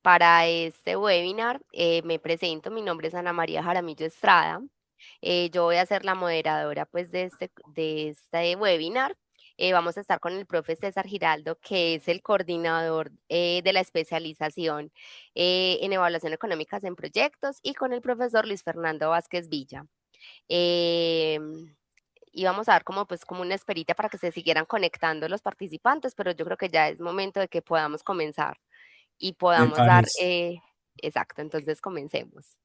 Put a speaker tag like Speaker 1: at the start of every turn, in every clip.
Speaker 1: Para este webinar me presento, mi nombre es Ana María Jaramillo Estrada. Yo voy a ser la moderadora pues de este webinar. Vamos a estar con el profe César Giraldo, que es el coordinador de la especialización en evaluación económicas en proyectos, y con el profesor Luis Fernando Vázquez Villa. Em, y vamos a dar como una esperita para que se siguieran conectando los participantes, pero yo creo que ya es momento de que podamos comenzar y
Speaker 2: Me
Speaker 1: podamos dar,
Speaker 2: parece,
Speaker 1: exacto, entonces comencemos.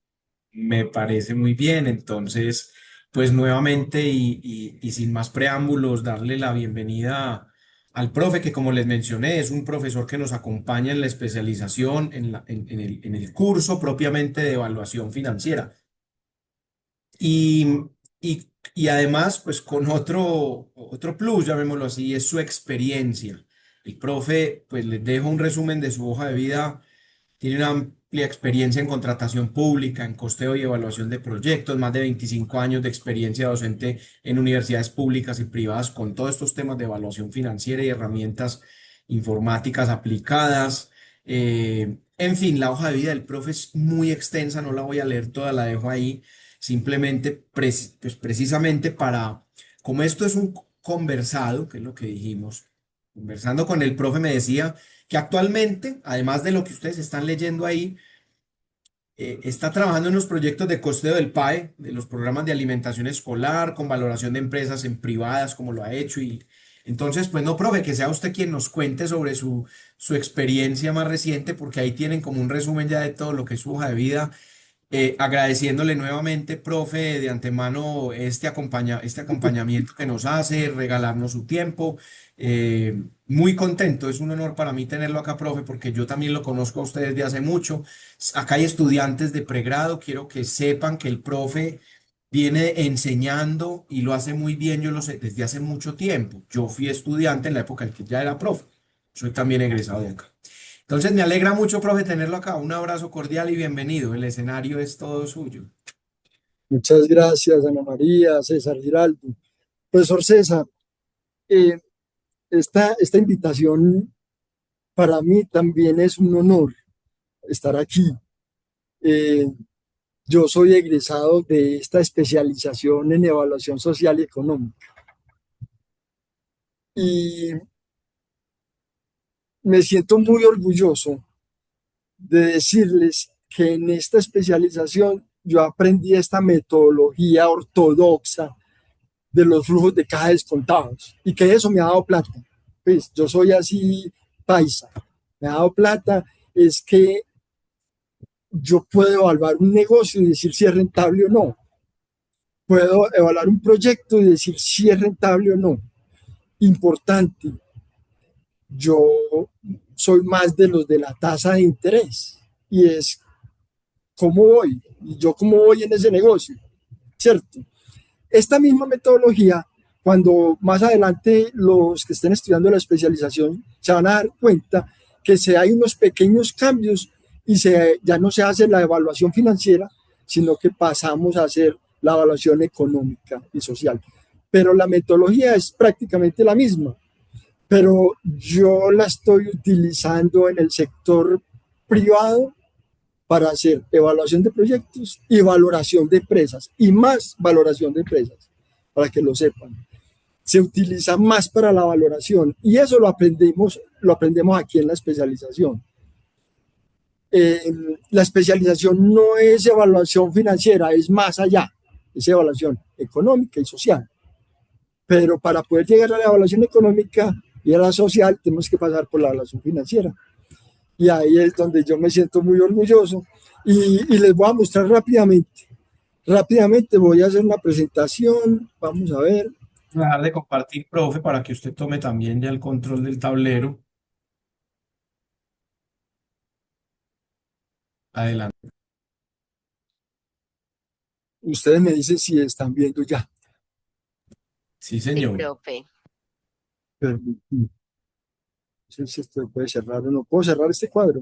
Speaker 2: me parece muy bien. Entonces, pues nuevamente y sin más preámbulos, darle la bienvenida al profe, que como les mencioné, es un profesor que nos acompaña en la especialización, en el curso propiamente de evaluación financiera. Y, y además, pues con otro plus, llamémoslo así, es su experiencia. El profe, pues les dejo un resumen de su hoja de vida. Tiene una amplia experiencia en contratación pública, en costeo y evaluación de proyectos, más de 25 años de experiencia docente en universidades públicas y privadas con todos estos temas de evaluación financiera y herramientas informáticas aplicadas. En fin, la hoja de vida del profe es muy extensa, no la voy a leer toda, la dejo ahí, simplemente, pues precisamente como esto es un conversado, que es lo que dijimos, conversando con el profe me decía que actualmente, además de lo que ustedes están leyendo ahí, está trabajando en los proyectos de costeo del PAE, de los programas de alimentación escolar, con valoración de empresas en privadas, como lo ha hecho. Y entonces, pues no, profe, que sea usted quien nos cuente sobre su experiencia más reciente, porque ahí tienen como un resumen ya de todo lo que es su hoja de vida. Agradeciéndole nuevamente, profe, de antemano este acompañamiento que nos hace, regalarnos su tiempo. Muy contento, es un honor para mí tenerlo acá, profe, porque yo también lo conozco a ustedes de hace mucho. Acá hay estudiantes de pregrado, quiero que sepan que el profe viene enseñando y lo hace muy bien, yo lo sé desde hace mucho tiempo. Yo fui estudiante en la época en que ya era profe, soy también egresado de acá. Entonces me alegra mucho, profe, tenerlo acá. Un abrazo cordial y bienvenido. El escenario es todo suyo.
Speaker 3: Muchas gracias, Ana María, César Giraldo. Profesor César, eh, esta invitación para mí también es un honor estar aquí. Eh, yo soy egresado de esta especialización en evaluación social y económica y me siento muy orgulloso de decirles que en esta especialización yo aprendí esta metodología ortodoxa de los flujos de caja descontados y que eso me ha dado plata. Pues yo soy así paisa, me ha dado plata, es que yo puedo evaluar un negocio y decir si es rentable o no. Puedo evaluar un proyecto y decir si es rentable o no. Importante, yo soy más de los de la tasa de interés y es cómo voy y yo cómo voy en ese negocio, ¿cierto? Esta misma metodología, cuando más adelante los que estén estudiando la especialización se van a dar cuenta que hay unos pequeños cambios y ya no se hace la evaluación financiera, sino que pasamos a hacer la evaluación económica y social. Pero la metodología es prácticamente la misma, pero yo la estoy utilizando en el sector privado para hacer evaluación de proyectos y valoración de empresas, y más valoración de empresas, para que lo sepan. Se utiliza más para la valoración y eso lo aprendemos aquí en la especialización. La especialización no es evaluación financiera, es más allá, es evaluación económica y social. Pero para poder llegar a la evaluación económica y a la social, tenemos que pasar por la evaluación financiera. Y ahí es donde yo me siento muy orgulloso y les voy a mostrar rápidamente. Rápidamente voy a hacer una presentación. Vamos a ver.
Speaker 2: Voy a dejar de compartir, profe, para que usted tome también ya el control del tablero. Adelante.
Speaker 3: Ustedes me dicen si están viendo ya.
Speaker 2: Sí,
Speaker 1: Sí,
Speaker 2: señor.
Speaker 1: profe.
Speaker 3: Pero, no sé si esto puede cerrar o no. ¿Puedo cerrar este cuadro?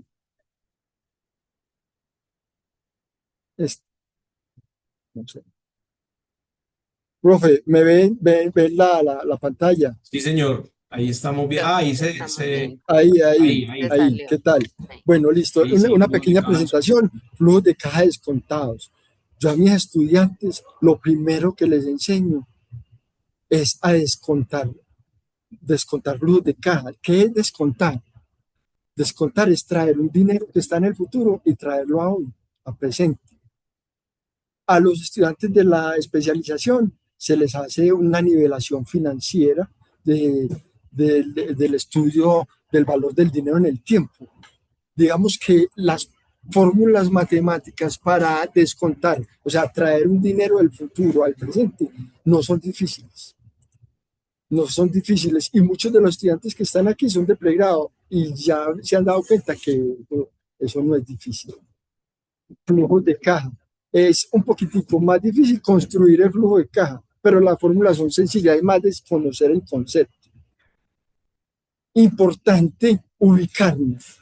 Speaker 3: Este, no sé. Profe, ¿me ven la pantalla?
Speaker 2: Sí, señor. Ahí estamos bien.
Speaker 1: Creo
Speaker 2: Ah,
Speaker 1: que
Speaker 2: ahí
Speaker 1: ya estamos bien. Se
Speaker 3: ¿Qué
Speaker 1: salió.
Speaker 3: tal?
Speaker 1: Sí.
Speaker 3: Bueno, listo.
Speaker 2: ahí sí,
Speaker 3: Una
Speaker 2: flujos de
Speaker 3: pequeña
Speaker 2: caja.
Speaker 3: presentación, flujos de caja descontados. Yo a mis estudiantes lo primero que les enseño es a descontar flujos de caja. ¿Qué es descontar? Descontar es traer un dinero que está en el futuro y traerlo a hoy, a presente. A los estudiantes de la especialización se les hace una nivelación financiera del estudio del valor del dinero en el tiempo. Digamos que las fórmulas matemáticas para descontar, o sea, traer un dinero del futuro al presente, no son difíciles. No son difíciles. Y muchos de los estudiantes que están aquí son de pregrado y ya se han dado cuenta que eso no es difícil. Flujos de caja. Es un poquitico más difícil construir el flujo de caja, pero las fórmulas son sencillas, es más de conocer el concepto. Importante ubicarnos.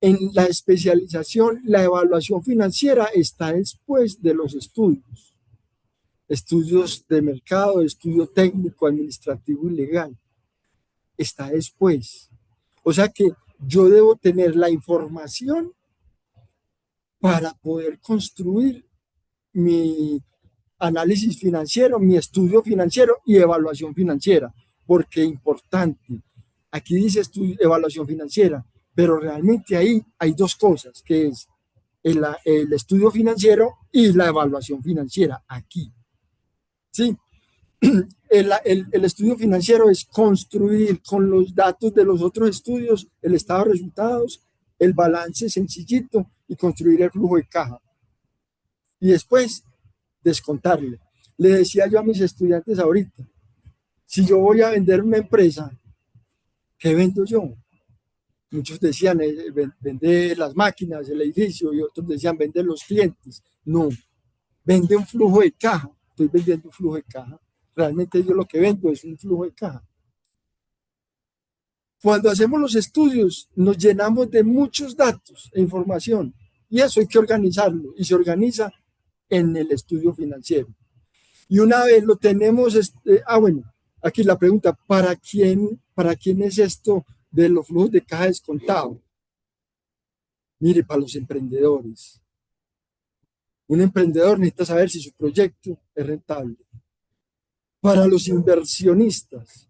Speaker 3: En la especialización, la evaluación financiera está después de los estudios. Estudios de mercado, estudio técnico, administrativo y legal. Está después. O sea que yo debo tener la información para poder construir mi análisis financiero, mi estudio financiero y evaluación financiera, porque importante, aquí dice estudio, evaluación financiera, pero realmente ahí hay dos cosas, que es el estudio financiero y la evaluación financiera, aquí. ¿Sí? El estudio financiero es construir con los datos de los otros estudios el estado de resultados, el balance sencillito y construir el flujo de caja. Y después descontarle. Le decía yo a mis estudiantes ahorita, si yo voy a vender una empresa, ¿qué vendo yo? Muchos decían vender las máquinas, el edificio, y otros decían vender los clientes. No, vende un flujo de caja. Estoy vendiendo un flujo de caja. Realmente yo lo que vendo es un flujo de caja. Cuando hacemos los estudios, nos llenamos de muchos datos e información, y eso hay que organizarlo, y se organiza en el estudio financiero. Y una vez lo tenemos, bueno, aquí la pregunta, para quién es esto de los flujos de caja descontado? Mire, para los emprendedores. Un emprendedor necesita saber si su proyecto es rentable. Para los inversionistas,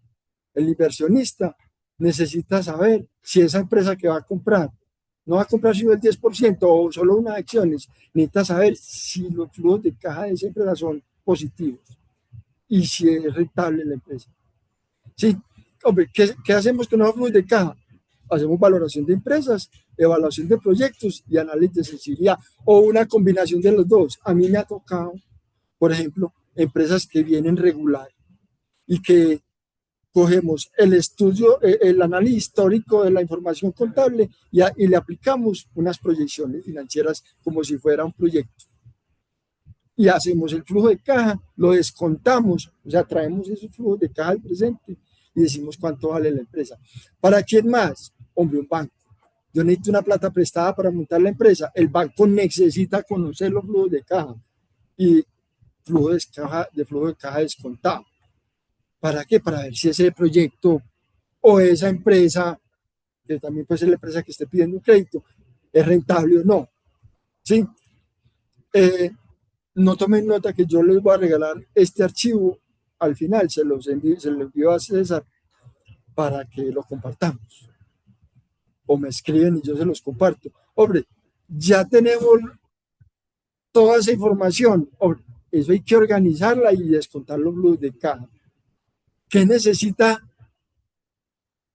Speaker 3: el inversionista necesita saber si esa empresa que va a comprar no va a comprar sino el 10% o solo unas acciones, necesita saber si los flujos de caja de esa empresa son positivos y si es rentable la empresa. Sí, hombre, ¿qué hacemos con los flujos de caja? Hacemos valoración de empresas, evaluación de proyectos y análisis de sensibilidad o una combinación de los dos. A mí me ha tocado, por ejemplo, empresas que vienen regular y que cogemos el estudio, el análisis histórico de la información contable y le aplicamos unas proyecciones financieras como si fuera un proyecto. Y hacemos el flujo de caja, lo descontamos, o sea, traemos esos flujos de caja al presente y decimos cuánto vale la empresa. ¿Para quién más? Hombre, un banco. Yo necesito una plata prestada para montar la empresa. El banco necesita conocer los flujos de caja y flujo de caja descontado. ¿Para qué? Para ver si ese proyecto o esa empresa, que también puede ser la empresa que esté pidiendo un crédito, es rentable o no. ¿Sí? No tomen nota que yo les voy a regalar este archivo al final, se lo envío a César para que lo compartamos. O me escriben y yo se los comparto. Hombre, ya tenemos toda esa información. Hombre, eso hay que organizarla y descontar los flujos de caja. ¿Qué necesita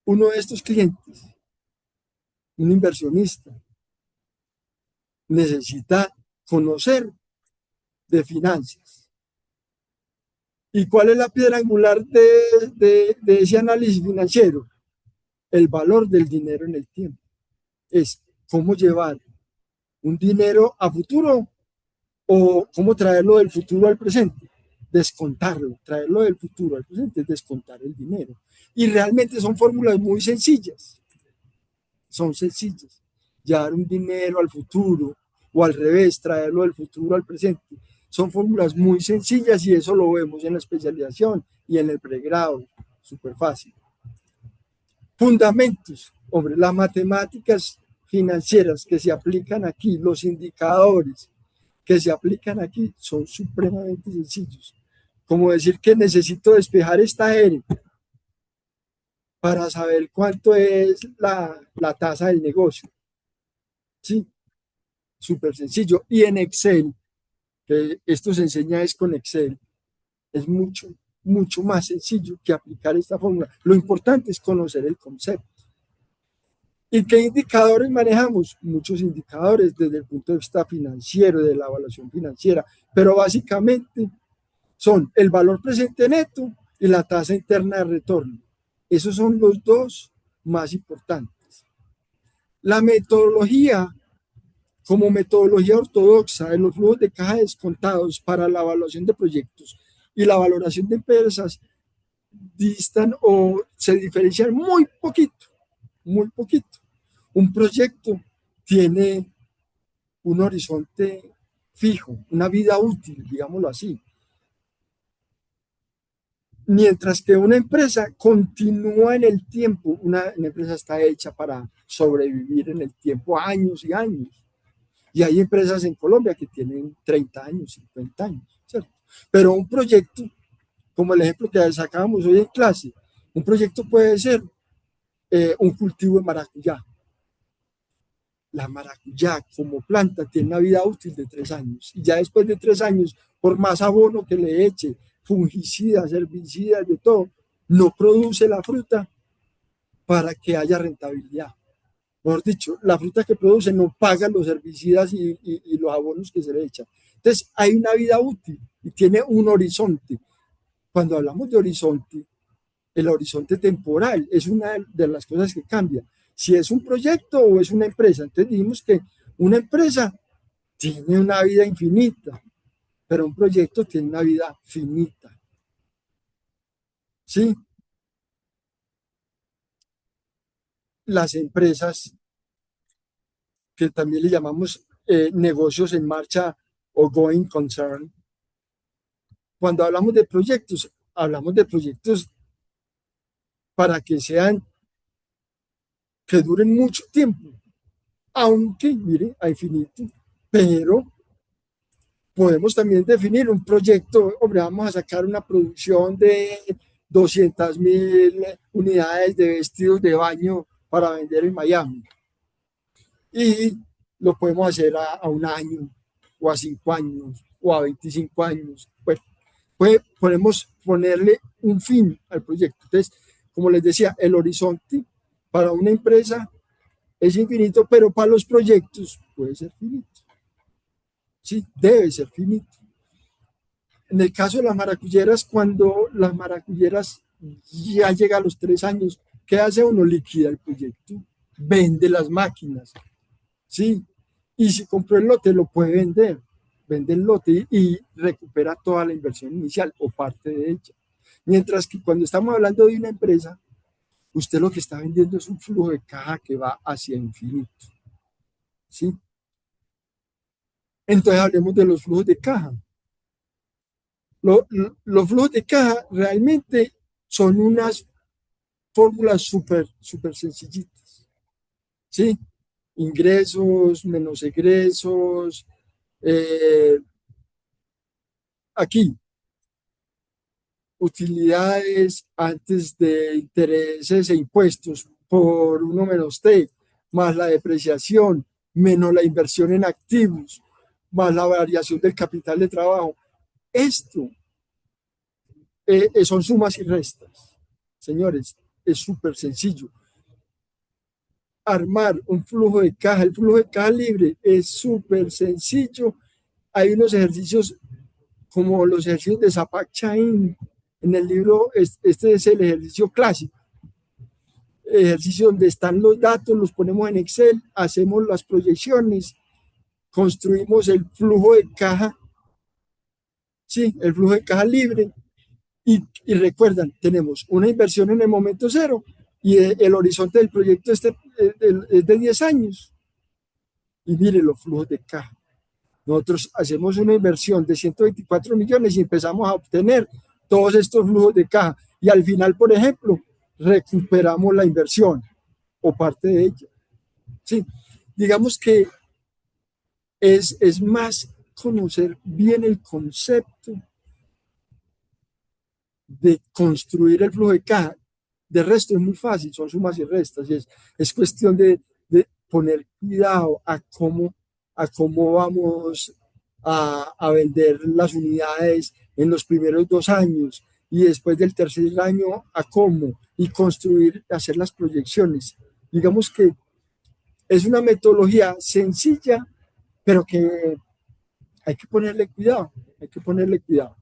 Speaker 3: uno de estos clientes? Un inversionista. Necesita conocer de finanzas. ¿Y cuál es la piedra angular de ese análisis financiero? El valor del dinero en el tiempo. Es cómo llevar un dinero a futuro o cómo traerlo del futuro al presente. Descontarlo, traerlo del futuro al presente es descontar el dinero. Y realmente son fórmulas muy sencillas. Son sencillas. Llevar un dinero al futuro o al revés, traerlo del futuro al presente. Son fórmulas muy sencillas y eso lo vemos en la especialización y en el pregrado. súper fácil. Fundamentos, hombre, las matemáticas financieras que se aplican aquí, los indicadores que se aplican aquí son supremamente sencillos. Como decir que necesito despejar esta R para saber cuánto es la tasa del negocio. Sí, súper sencillo. Y en Excel, que esto se enseña es con Excel, es mucho más sencillo que aplicar esta fórmula. Lo importante es conocer el concepto. ¿Y qué indicadores manejamos? Muchos indicadores desde el punto de vista financiero, de la evaluación financiera, pero básicamente son el valor presente neto y la tasa interna de retorno. Esos son los dos más importantes. La metodología, como metodología ortodoxa de los flujos de caja descontados para la evaluación de proyectos y la valoración de empresas, distan o se diferencian muy poquito, muy poquito. Un proyecto tiene un horizonte fijo, una vida útil, digámoslo así. Mientras que una empresa continúa en el tiempo, una empresa está hecha para sobrevivir en el tiempo años y años. Y hay empresas en Colombia que tienen 30 años, 50 años, ¿cierto? Pero un proyecto, como el ejemplo que sacábamos hoy en clase, un proyecto puede ser un cultivo de maracuyá. La maracuyá como planta tiene una vida útil de 3 años. Y ya después de 3 años, por más abono que le eche, fungicidas, herbicidas, de todo, no produce la fruta para que haya rentabilidad. Mejor dicho, la fruta que produce no paga los herbicidas y los abonos que se le echan. Entonces, hay una vida útil y tiene un horizonte. Cuando hablamos de horizonte, el horizonte temporal es una de las cosas que cambia. Si es un proyecto o es una empresa. Entonces dijimos que una empresa tiene una vida infinita, pero un proyecto tiene una vida finita. ¿Sí? Las empresas, que también le llamamos negocios en marcha o going concern, cuando hablamos de proyectos para que sean, que duren mucho tiempo, aunque, mire, a infinito, pero podemos también definir un proyecto, hombre, vamos a sacar una producción de 200.000 unidades de vestidos de baño para vender en Miami. Y lo podemos hacer a 1 año, o a 5 años, o a 25 años. Bueno, podemos ponerle un fin al proyecto. Entonces, como les decía, el horizonte para una empresa es infinito, pero para los proyectos puede ser finito. Sí, debe ser finito. En el caso de las maracuyeras, cuando las maracuyeras ya llega a los 3 años, ¿qué hace uno? Liquida el proyecto, vende las máquinas, ¿sí? Y si compró el lote, lo puede vender, vende el lote y recupera toda la inversión inicial o parte de ella. Mientras que cuando estamos hablando de una empresa, usted lo que está vendiendo es un flujo de caja que va hacia infinito, ¿sí? Entonces hablemos de los flujos de caja. Los flujos de caja realmente son unas fórmulas súper sencillitas, ¿sí? Ingresos menos egresos. Aquí, utilidades antes de intereses e impuestos por 1 menos T, más la depreciación, menos la inversión en activos, más la variación del capital de trabajo. Esto son sumas y restas. Señores, es súper sencillo. Armar un flujo de caja, el flujo de caja libre es súper sencillo. Hay unos ejercicios como los ejercicios de Zapak Chain. En el libro, este es el ejercicio clásico. Ejercicio donde están los datos, los ponemos en Excel, hacemos las proyecciones, construimos el flujo de caja, sí, el flujo de caja libre. Y recuerdan, tenemos una inversión en el momento cero y el horizonte del proyecto es de 10 años. Y miren los flujos de caja. Nosotros hacemos una inversión de 124 millones y empezamos a obtener todos estos flujos de caja. y al final, por ejemplo, recuperamos la inversión o parte de ella. Sí, digamos que es más conocer bien el concepto de construir el flujo de caja. De resto es muy fácil, son sumas y restas, y es cuestión de poner cuidado a cómo vamos a vender las unidades en los primeros 2 años y después del tercer año a cómo, y construir, hacer las proyecciones. Digamos que es una metodología sencilla, pero que hay que ponerle cuidado, hay que ponerle cuidado.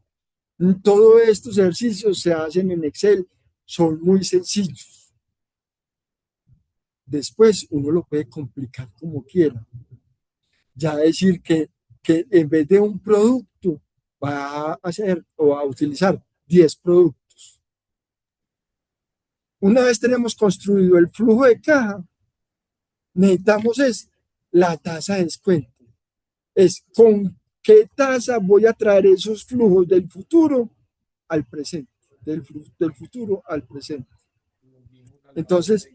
Speaker 3: Todos estos ejercicios se hacen en Excel, son muy sencillos. Después uno lo puede complicar como quiera. Ya decir que en vez de un producto va a hacer o a utilizar 10 productos. Una vez tenemos construido el flujo de caja, necesitamos es la tasa de descuento. Es con qué tasa voy a traer esos flujos del futuro al presente, del futuro al presente. Entonces,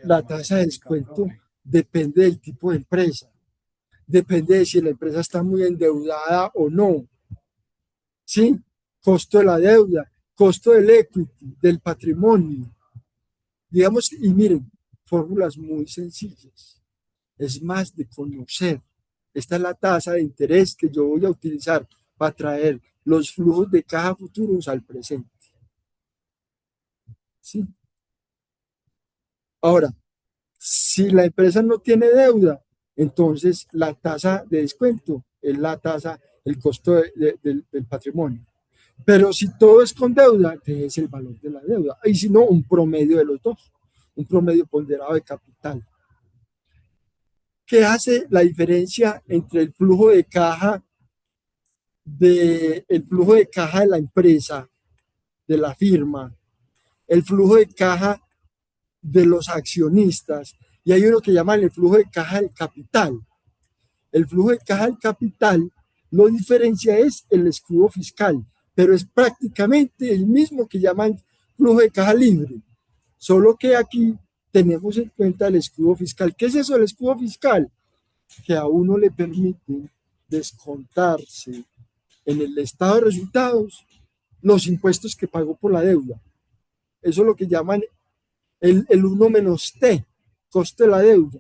Speaker 3: la tasa de descuento depende del tipo de empresa, depende de si la empresa está muy endeudada o no. ¿Sí? Costo de la deuda, costo del equity, del patrimonio. Digamos, y miren, fórmulas muy sencillas. Es más de conocer. Esta es la tasa de interés que yo voy a utilizar para traer los flujos de caja futuros al presente. ¿Sí? Ahora, si la empresa no tiene deuda, entonces la tasa de descuento es la tasa, el costo del patrimonio. Pero si todo es con deuda, entonces es el valor de la deuda. Y si no, un promedio de los dos, un promedio ponderado de capital. ¿Qué hace la diferencia entre el flujo de caja de la empresa, de la firma, el flujo de caja de los accionistas? Y hay uno que llaman el flujo de caja del capital. El flujo de caja del capital, lo diferencia es el escudo fiscal, pero es prácticamente el mismo que llaman flujo de caja libre, solo que aquí tenemos en cuenta el escudo fiscal. ¿Qué es eso del escudo fiscal? Que a uno le permite descontarse en el estado de resultados los impuestos que pagó por la deuda. Eso es lo que llaman el 1 menos T, costo de la deuda.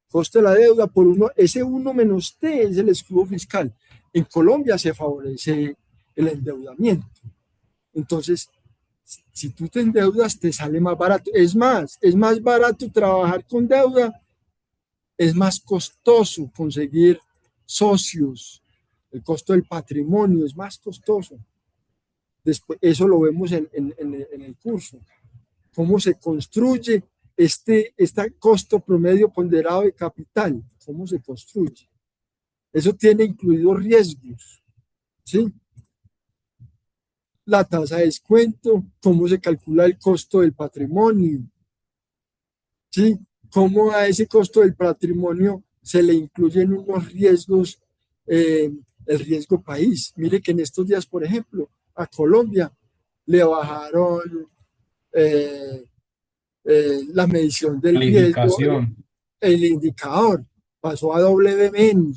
Speaker 3: Costo de la deuda por uno, ese 1 menos T es el escudo fiscal. En Colombia se favorece el endeudamiento. Entonces, si tú te endeudas, te sale más barato. Es más barato trabajar con deuda, es más costoso conseguir socios. El costo del patrimonio es más costoso. Después, eso lo vemos en el curso. Cómo se construye este costo promedio ponderado de capital. ¿Cómo se construye? Eso tiene incluidos riesgos. ¿Sí? La tasa de descuento, cómo se calcula el costo del patrimonio. ¿Sí? Cómo a ese costo del patrimonio se le incluyen unos riesgos, el riesgo país. Mire que en estos días, por ejemplo, a Colombia le bajaron eh, la medición del riesgo,
Speaker 2: Calificación.
Speaker 3: el indicador pasó a WM.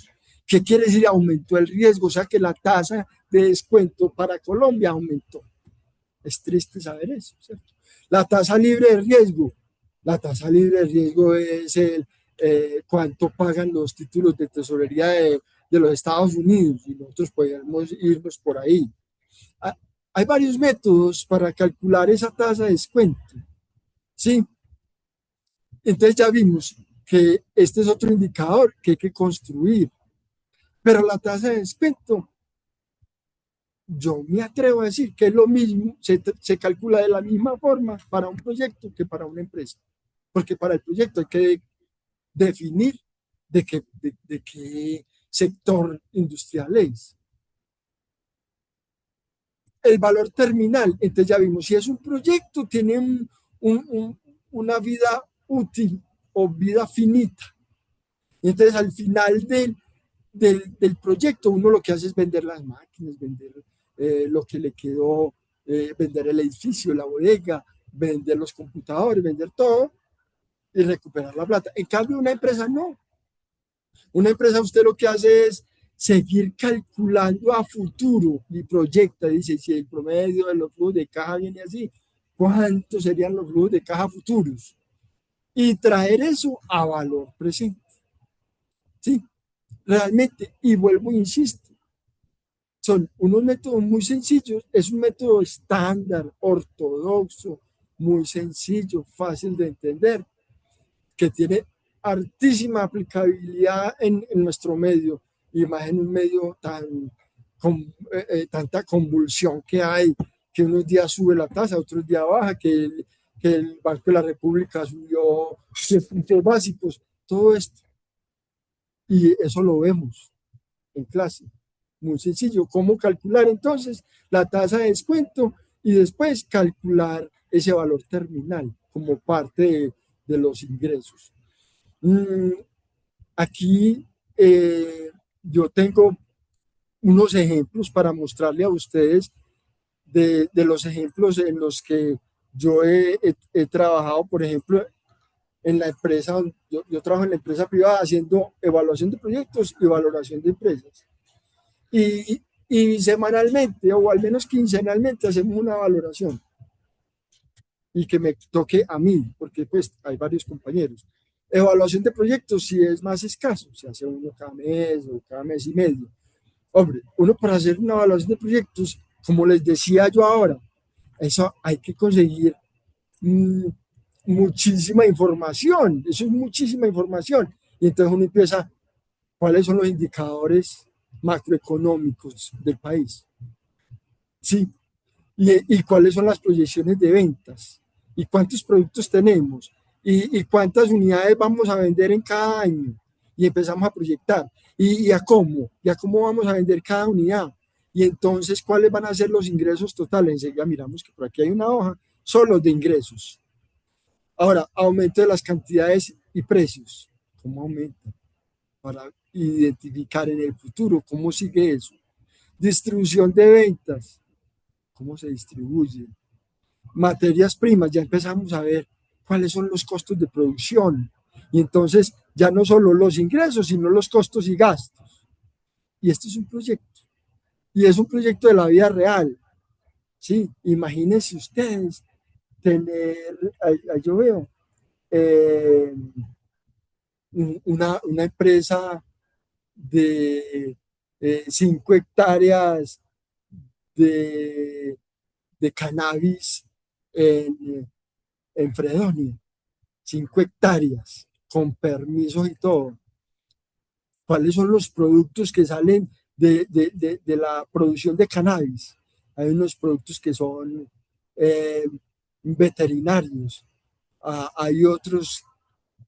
Speaker 3: ¿Qué quiere decir? Aumentó el riesgo, o sea que la tasa de descuento para Colombia aumentó. Es triste saber eso, ¿cierto? La tasa libre de riesgo. La tasa libre de riesgo es cuánto pagan los títulos de tesorería de los Estados Unidos, y nosotros podemos irnos por ahí. Hay varios métodos para calcular esa tasa de descuento. ¿Sí? Entonces ya vimos que este es otro indicador que hay que construir. Pero la tasa de descuento, yo me atrevo a decir que es lo mismo, se calcula de la misma forma para un proyecto que para una empresa. Porque para el proyecto hay que definir de qué sector industrial es. El valor terminal, entonces ya vimos, si es un proyecto, tiene una vida útil o vida finita. Entonces al final del proyecto uno lo que hace es vender las máquinas, vender lo que le quedó vender el edificio, la bodega, vender los computadores, vender todo y recuperar la plata. En cambio, una empresa no. Una empresa usted lo que hace es seguir calculando a futuro y proyecta, dice, si el promedio de los flujos de caja viene así, ¿cuántos serían los flujos de caja futuros? Y traer eso a valor presente. Sí, realmente, y vuelvo e insisto, son unos métodos muy sencillos, es un método estándar, ortodoxo, muy sencillo, fácil de entender, que tiene altísima aplicabilidad en nuestro medio, y más en un medio tanta convulsión que hay, que unos días sube la tasa, otros días baja, que el Banco de la República subió 10 puntos básicos, todo esto. Y eso lo vemos en clase. Muy sencillo, ¿cómo calcular entonces la tasa de descuento y después calcular ese valor terminal como parte de los ingresos? Aquí yo tengo unos ejemplos para mostrarle a ustedes de los ejemplos en los que yo he trabajado, por ejemplo, en la empresa, yo trabajo en la empresa privada haciendo evaluación de proyectos y valoración de empresas. Y semanalmente o al menos quincenalmente hacemos una valoración y que me toque a mí, porque pues hay varios compañeros. Evaluación de proyectos sí es más escaso, se hace uno cada mes o cada mes y medio. Hombre, uno para hacer una evaluación de proyectos, como les decía yo ahora, eso hay que conseguir muchísima información, eso es muchísima información. Y entonces uno empieza, ¿cuáles son los indicadores macroeconómicos del país? Sí, y cuáles son las proyecciones de ventas, y cuántos productos tenemos, y cuántas unidades vamos a vender en cada año, y empezamos a proyectar, y a cómo vamos a vender cada unidad, y entonces cuáles van a ser los ingresos totales. Enseguida miramos que por aquí hay una hoja, solo de ingresos. Ahora, aumento de las cantidades y precios, ¿cómo aumenta? Para identificar en el futuro cómo sigue eso. Distribución de ventas, cómo se distribuye. Materias primas, ya empezamos a ver cuáles son los costos de producción. Y entonces ya no solo los ingresos, sino los costos y gastos. Y esto es un proyecto. Y es un proyecto de la vida real. ¿Sí? Imagínense ustedes tener, ahí yo veo, una empresa de 5 hectáreas de, de cannabis en Fredonia, 5 hectáreas, con permisos y todo. ¿Cuáles son los productos que salen de la producción de cannabis? Hay unos productos que son veterinarios, hay otros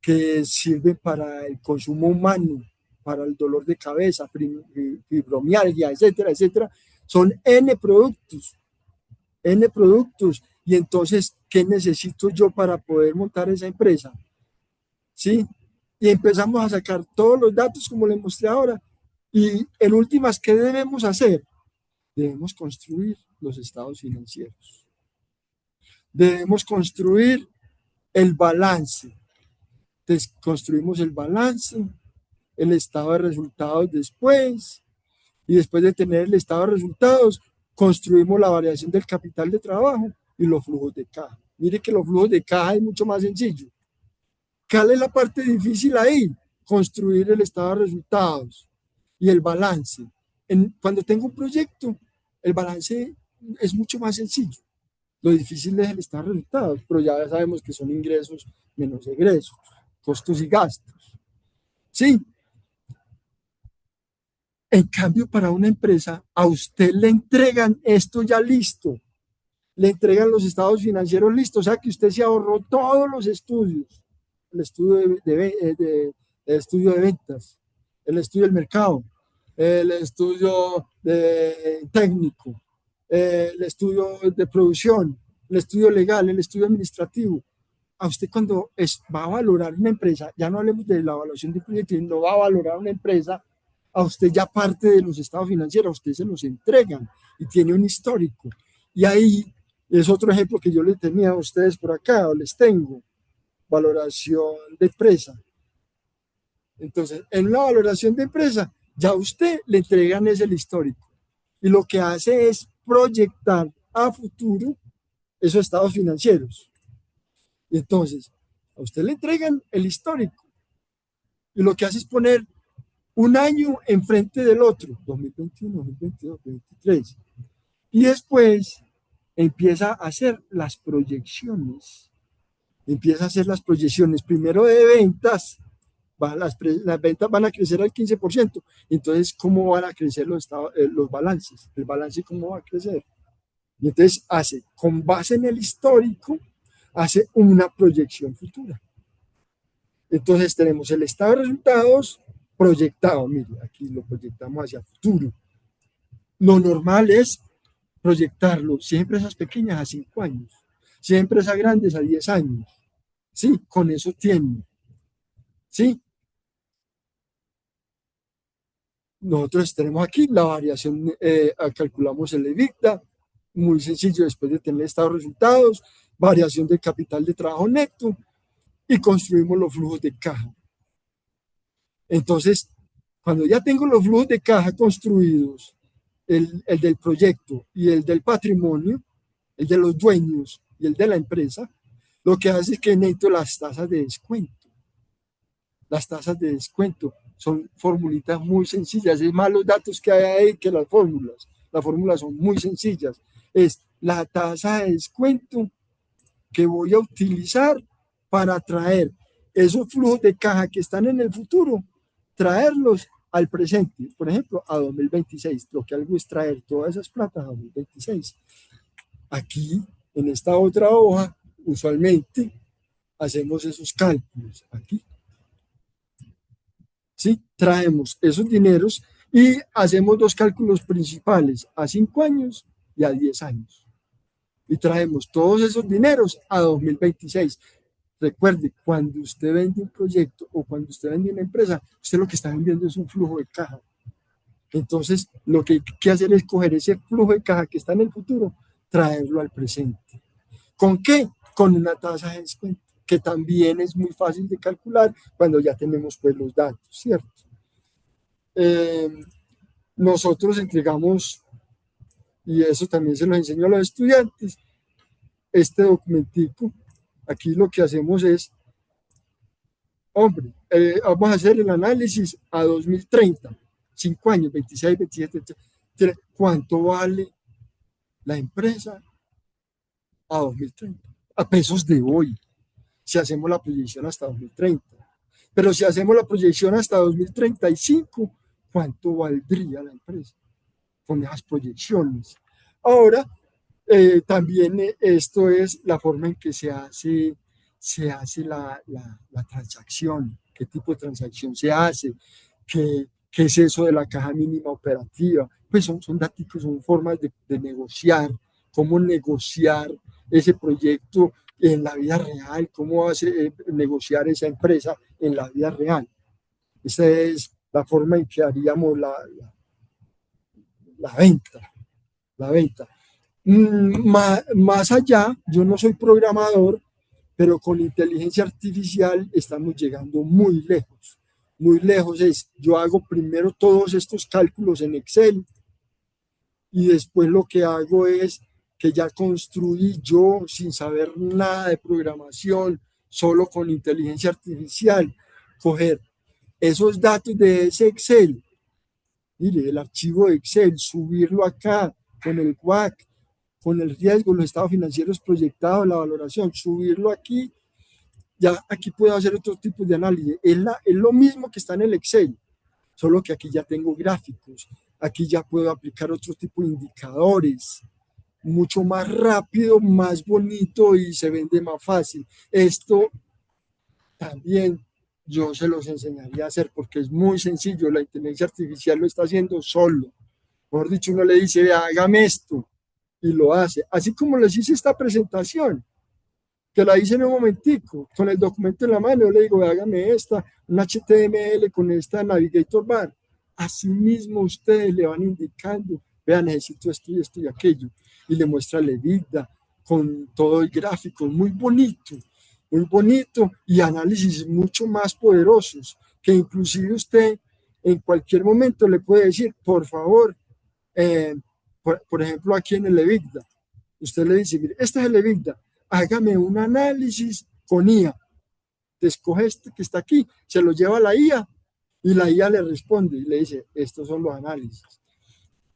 Speaker 3: que sirven para el consumo humano, para el dolor de cabeza, fibromialgia, etcétera, etcétera. Son N productos. Y entonces, ¿qué necesito yo para poder montar esa empresa? ¿Sí? Y empezamos a sacar todos los datos como les mostré ahora. Y en últimas, ¿qué debemos hacer? Debemos construir los estados financieros. Debemos construir el balance. Entonces, construimos el balance, el estado de resultados después, y después de tener el estado de resultados, construimos la variación del capital de trabajo y los flujos de caja. Mire que los flujos de caja es mucho más sencillo. ¿Cuál es la parte difícil ahí? Construir el estado de resultados y el balance. Cuando tengo un proyecto, el balance es mucho más sencillo. Lo difícil es el estado de resultados, pero ya sabemos que son ingresos menos egresos, costos y gastos. Sí. En cambio, para una empresa, a usted le entregan esto ya listo, le entregan los estados financieros listos, o sea que usted se ahorró todos los estudios, el estudio el estudio de ventas, el estudio del mercado, el estudio técnico, el estudio de producción, el estudio legal, el estudio administrativo. A usted cuando va a valorar una empresa, ya no hablemos de la evaluación de proyectos, no va a valorar una empresa, a usted ya parte de los estados financieros, a usted se los entregan y tiene un histórico. Y ahí es otro ejemplo que yo les tenía a ustedes por acá, o les tengo, valoración de empresa. Entonces, en una valoración de empresa, ya a usted le entregan ese el histórico. Y lo que hace es proyectar a futuro esos estados financieros. Y entonces, a usted le entregan el histórico. Y lo que hace es poner un año enfrente del otro, 2021, 2022, 2023. Y después empieza a hacer las proyecciones. Empieza a hacer las proyecciones primero de ventas. Las ventas van a crecer al 15%. Entonces, ¿cómo van a crecer los balances? El balance, ¿cómo va a crecer? Y entonces hace, con base en el histórico, hace una proyección futura. Entonces tenemos el estado de resultados proyectado. Mire, aquí lo proyectamos hacia futuro. Lo normal es proyectarlo, si empresas pequeñas a 5 años, si empresas grandes a 10 años. Sí, con eso tienen. Sí. Nosotros tenemos aquí la variación, calculamos el EBITDA, muy sencillo después de tener estado de resultados, variación del capital de trabajo neto y construimos los flujos de caja. Entonces, cuando ya tengo los flujos de caja construidos, el del proyecto y el del patrimonio, el de los dueños y el de la empresa, lo que hace es que necesito las tasas de descuento. Las tasas de descuento son formulitas muy sencillas, es más los datos que hay ahí que las fórmulas. Las fórmulas son muy sencillas. Es la tasa de descuento que voy a utilizar para traer esos flujos de caja que están en el futuro, traerlos al presente, por ejemplo, a 2026. Lo que hago es traer todas esas platas a 2026. Aquí, en esta otra hoja, usualmente hacemos esos cálculos. Aquí, ¿sí? Traemos esos dineros y hacemos dos cálculos principales, a 5 años y a 10 años. Y traemos todos esos dineros a 2026. Recuerde, cuando usted vende un proyecto o cuando usted vende una empresa, usted lo que está vendiendo es un flujo de caja. Entonces, lo que hay que hacer es coger ese flujo de caja que está en el futuro, traerlo al presente. ¿Con qué? Con una tasa de descuento, que también es muy fácil de calcular cuando ya tenemos pues los datos, ¿cierto? Nosotros entregamos, y eso también se los enseño a los estudiantes, este documentico. Aquí lo que hacemos es, hombre, vamos a hacer el análisis a 2030, 5 años, 26, 27, 28, ¿cuánto vale la empresa a 2030? A pesos de hoy, si hacemos la proyección hasta 2030. Pero si hacemos la proyección hasta 2035, ¿cuánto valdría la empresa con esas proyecciones? Ahora, también esto es la forma en que se hace la transacción, qué tipo de transacción se hace, qué es eso de la caja mínima operativa. Pues son datos, son formas de negociar, cómo negociar ese proyecto en la vida real, cómo negociar esa empresa en la vida real. Esa es la forma en que haríamos la venta. La venta. Más allá, yo no soy programador, pero con inteligencia artificial estamos llegando muy lejos. Muy lejos es, yo hago primero todos estos cálculos en Excel y después lo que hago es que ya construí yo sin saber nada de programación, solo con inteligencia artificial, coger esos datos de ese Excel, mire, el archivo de Excel, subirlo acá con el WAC, con el riesgo, los estados financieros proyectados, la valoración, subirlo aquí, ya aquí puedo hacer otro tipo de análisis. Es lo mismo que está en el Excel, solo que aquí ya tengo gráficos, aquí ya puedo aplicar otro tipo de indicadores, mucho más rápido, más bonito y se vende más fácil. Esto también yo se los enseñaría a hacer porque es muy sencillo, la inteligencia artificial lo está haciendo solo. Mejor dicho, uno le dice, hágame esto, y lo hace. Así como les hice esta presentación, que la hice en un momentico, con el documento en la mano, yo le digo, hágame esta, un HTML con esta Navigator Bar. Así mismo ustedes le van indicando vea, necesito esto y aquello, y le muestra el EBITDA con todo el gráfico, muy bonito, y análisis mucho más poderosos, que inclusive usted en cualquier momento le puede decir, por favor, eh, por ejemplo, aquí en el EBITDA, usted le dice, mire, este es el EBITDA, hágame un análisis con IA, te escoge este que está aquí, se lo lleva a la IA y la IA le responde y le dice, estos son los análisis.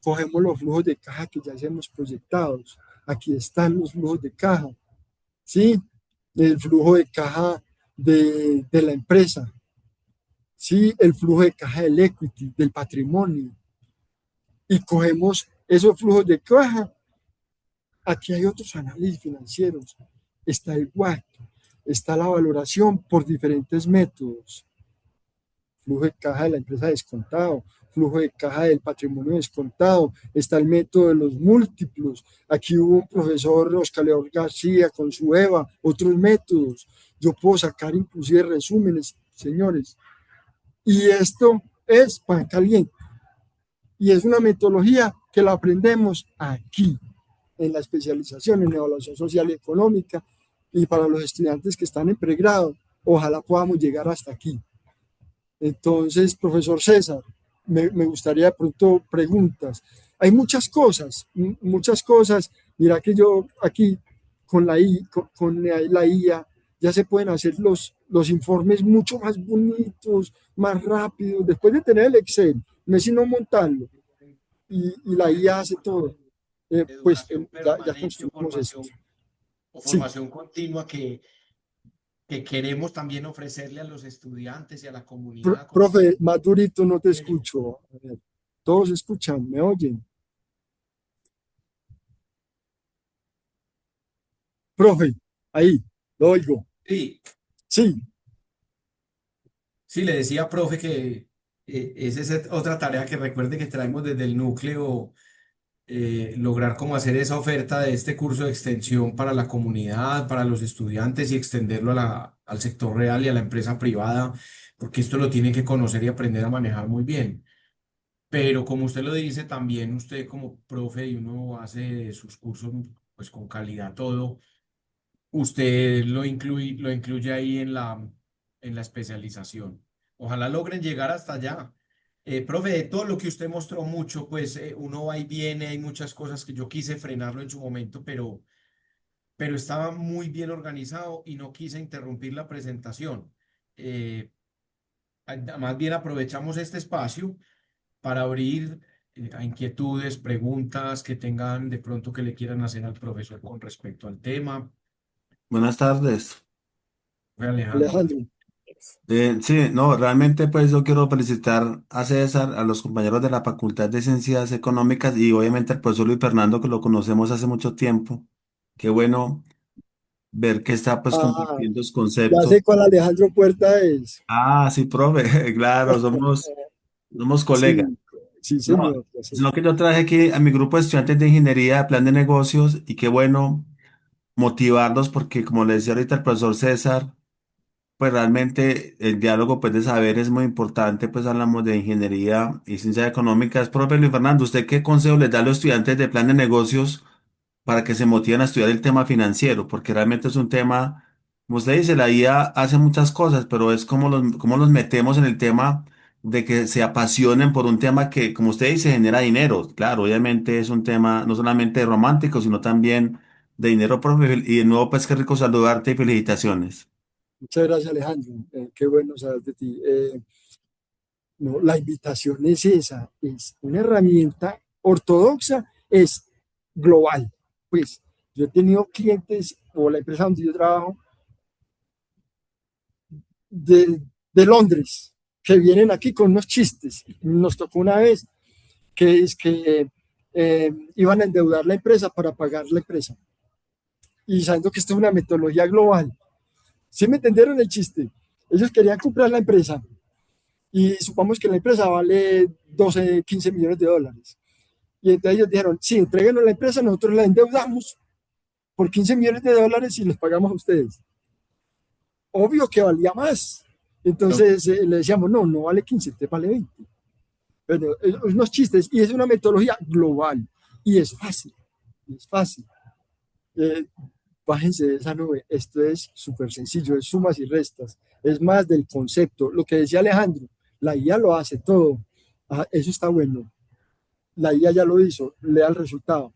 Speaker 3: Cogemos los flujos de caja que ya hacemos proyectados, aquí están los flujos de caja, ¿sí? El flujo de caja de la empresa, ¿sí? El flujo de caja del equity, del patrimonio, y cogemos esos flujos de caja. Aquí hay otros análisis financieros, está el WACC, está la valoración por diferentes métodos, flujo de caja de la empresa descontado, flujo de caja del patrimonio descontado, está el método de los múltiplos. Aquí hubo un profesor, Oscar León García, con su EVA, otros métodos. Yo puedo sacar inclusive resúmenes, señores. Y esto es pan caliente. Y es una metodología que la aprendemos aquí, en la especialización en evaluación social y económica. Y para los estudiantes que están en pregrado, ojalá podamos llegar hasta aquí. Entonces, profesor César, me gustaría de pronto preguntas. Hay muchas cosas. Mira que yo aquí con la IA ya se pueden hacer los informes mucho más bonitos, más rápidos. Después de tener el Excel, no es sino montarlo y la IA hace todo. Pues
Speaker 2: Educación
Speaker 3: ya
Speaker 2: permanente
Speaker 3: construimos esto.
Speaker 2: o
Speaker 3: Sí,
Speaker 2: formación continua que queremos también ofrecerle a los estudiantes y a la comunidad como
Speaker 3: profe, más durito no te
Speaker 2: criterio.
Speaker 3: escucho. A ver, todos escuchan, me oyen. Profe, ahí, lo oigo.
Speaker 2: Sí,
Speaker 3: Sí,
Speaker 2: sí, le decía, profe, que esa es otra tarea que recuerde que traemos desde el núcleo, lograr como hacer esa oferta de este curso de extensión para la comunidad, para los estudiantes y extenderlo a al sector real y a la empresa privada, porque esto lo tiene que conocer y aprender a manejar muy bien. Pero como usted lo dice, también usted como profe y uno hace sus cursos pues con calidad todo, usted lo incluye ahí en la especialización. Ojalá logren llegar hasta allá. Profe, de todo lo que usted mostró mucho, pues uno va y viene, hay muchas cosas que yo quise frenarlo en su momento, pero estaba muy bien organizado y no quise interrumpir la presentación. Eh, Más bien aprovechamos este espacio para abrir a inquietudes, preguntas que tengan de pronto que le quieran hacer al profesor con respecto al tema.
Speaker 4: Buenas tardes.
Speaker 2: Alejandro.
Speaker 3: Alejandro.
Speaker 4: Sí, no, realmente pues yo quiero felicitar a César, a los compañeros de la Facultad de Ciencias Económicas y obviamente al profesor Luis Fernando que lo conocemos hace mucho tiempo. Qué bueno ver que está pues
Speaker 3: Ah,
Speaker 4: compartiendo los
Speaker 3: ya
Speaker 4: conceptos.
Speaker 3: sé cuál Alejandro Puerta es.
Speaker 4: Ah, sí, profe, claro, somos colegas.
Speaker 3: Sí, sí,
Speaker 4: No,
Speaker 3: señor, ya sé.
Speaker 4: sino que yo traje aquí a mi grupo de estudiantes de ingeniería de plan de negocios y qué bueno motivarlos porque como le decía ahorita el profesor César, pues realmente el diálogo pues de saber es muy importante, pues hablamos de ingeniería y ciencias económicas. Profe Luis Fernando, ¿usted qué consejo les da a los estudiantes de plan de negocios para que se motiven a estudiar el tema financiero? Porque realmente es un tema, como usted dice, la IA hace muchas cosas, pero es como los metemos en el tema de que se apasionen por un tema que, como usted dice, genera dinero. Claro, obviamente es un tema no solamente romántico, sino también de dinero, profe. Y de nuevo, pues qué rico saludarte y felicitaciones.
Speaker 3: Muchas gracias, Alejandro. Qué bueno saber de ti. No, la invitación es esa, es una herramienta ortodoxa, es global. Pues yo he tenido clientes o la empresa donde yo trabajo de Londres que vienen aquí con unos chistes. Nos tocó una vez que es que iban a endeudar la empresa para pagar la empresa. Y sabiendo que esto es una metodología global, ¿sí me entendieron el chiste? Ellos querían comprar la empresa y supongamos que la empresa vale 12, 15 millones de dólares. Y entonces ellos dijeron, sí, entréguenos la empresa, nosotros la endeudamos por 15 millones de dólares y les pagamos a ustedes. Obvio que valía más.
Speaker 2: No,
Speaker 3: Entonces le decíamos, no, no vale 15, te vale 20. bueno, unos chistes, y es una metodología global, y es fácil. Eh, Bájense de esa nube, esto es súper sencillo, es sumas y restas, es más del concepto, lo que decía Alejandro, la IA lo hace todo, ah, eso está bueno, la IA ya lo hizo, lea el resultado,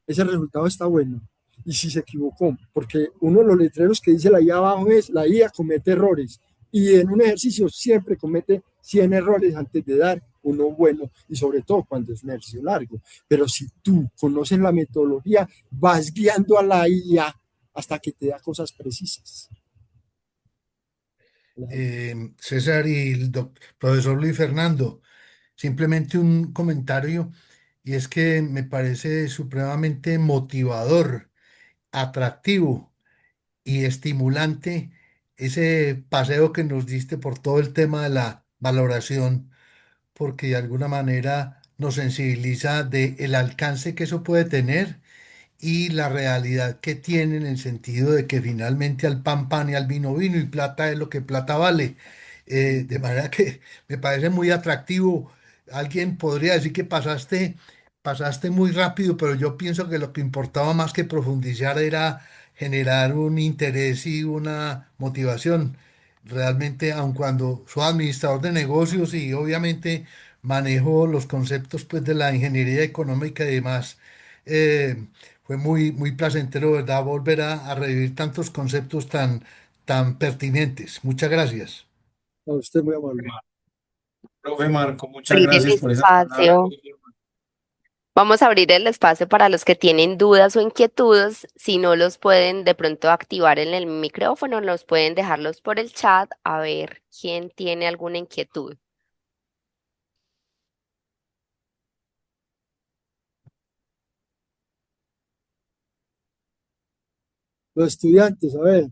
Speaker 3: ese resultado está bueno, y si se equivocó, porque uno de los letreros que dice la IA abajo es, la IA comete errores, y en un ejercicio siempre comete 100 errores antes de dar uno bueno, y sobre todo cuando es un ejercicio largo, pero si tú conoces la metodología, vas guiando a la IA hasta que te da cosas precisas.
Speaker 5: César y el profesor Luis Fernando, simplemente un comentario, y es que me parece supremamente motivador, atractivo y estimulante ese paseo que nos diste por todo el tema de la valoración, porque de alguna manera nos sensibiliza de el alcance que eso puede tener y la realidad que tiene en el sentido de que finalmente al pan pan y al vino vino y plata es lo que plata vale. De manera que me parece muy atractivo. Alguien podría decir que pasaste muy rápido, pero yo pienso que lo que importaba más que profundizar era generar un interés y una motivación. Realmente, aun cuando soy administrador de negocios y obviamente manejo los conceptos pues, de la ingeniería económica y demás, eh, fue muy placentero, ¿verdad? Volver a revivir tantos conceptos tan pertinentes. Muchas gracias.
Speaker 3: No, usted es muy amable.
Speaker 2: Profe Marco, muchas
Speaker 1: Abrir el
Speaker 2: gracias por esas palabras.
Speaker 1: espacio. Vamos a abrir el espacio para los que tienen dudas o inquietudes. Si no los pueden de pronto activar en el micrófono, los pueden dejarlos por el chat a ver quién tiene alguna inquietud.
Speaker 3: Los estudiantes, a ver,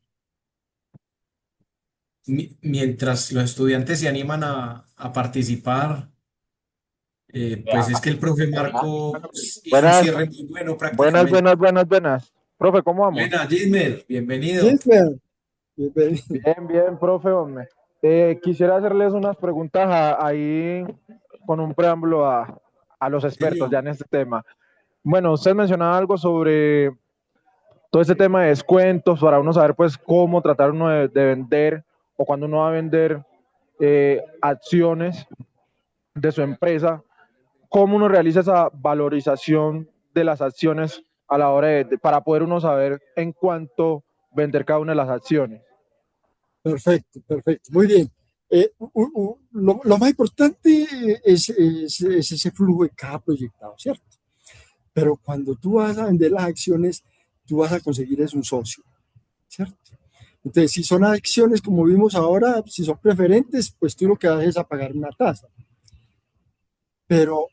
Speaker 2: Mientras los estudiantes se animan a participar, pues es que el profe Marco hizo un
Speaker 6: Buenas,
Speaker 2: cierre muy bueno
Speaker 6: buenas,
Speaker 2: prácticamente.
Speaker 6: buenas, buenas, buenas. Profe, ¿cómo vamos?
Speaker 2: Buena, Gilmer, bienvenido.
Speaker 3: Gilbert, bienvenido.
Speaker 6: Bien, bien, profe, hombre. Quisiera hacerles unas preguntas ahí con un preámbulo a los expertos
Speaker 2: Señor.
Speaker 6: ya en este tema. Bueno, usted mencionaba algo sobre todo este tema de descuentos para uno saber pues cómo tratar uno de vender o cuando uno va a vender acciones de su empresa, cómo uno realiza esa valorización de las acciones a la hora para poder uno saber en cuánto vender cada una de las acciones.
Speaker 3: Perfecto, perfecto, muy bien. Lo más importante es ese flujo de cada proyectado, ¿cierto? Pero cuando tú vas a vender las acciones, tú vas a conseguir es un socio, ¿cierto? Entonces, si son acciones como vimos ahora, si son preferentes, pues tú lo que vas es a pagar una tasa. Pero